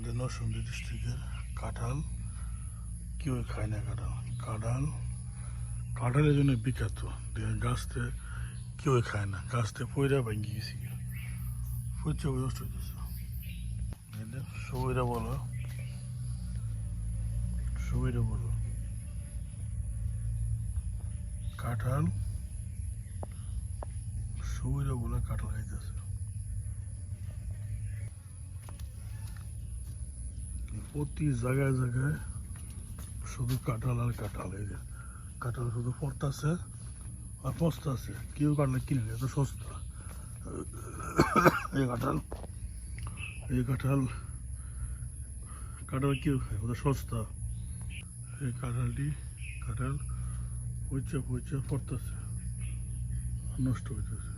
আমাদের নরসিংদী ডিস্ট্রিক্টের কাঁঠাল কেউ খায় না। কাঁঠালের জন্য বিখ্যাত। গাছতে কেউ খায় না, গাছতে পয়রা ভেঙে গেছি, প্রচুর নষ্ট হইতেছে। সবইরা বলো কাঁঠাল, সবইরা বলে কাঁঠাল খাইতেছে। প্রতি জায়গায় জায়গায় শুধু কাঁঠাল আর কাঁঠাল। এই যে কাঁঠাল শুধু পড়তেছে আর পচতেছে, কেউ কাঁঠাল কিনে নেয়, এত সস্তা। এই কাঁঠাল কেউ খায়, ওটা সস্তা। এই কাঁঠাল পচে পড়তেছে, নষ্ট হইতেছে।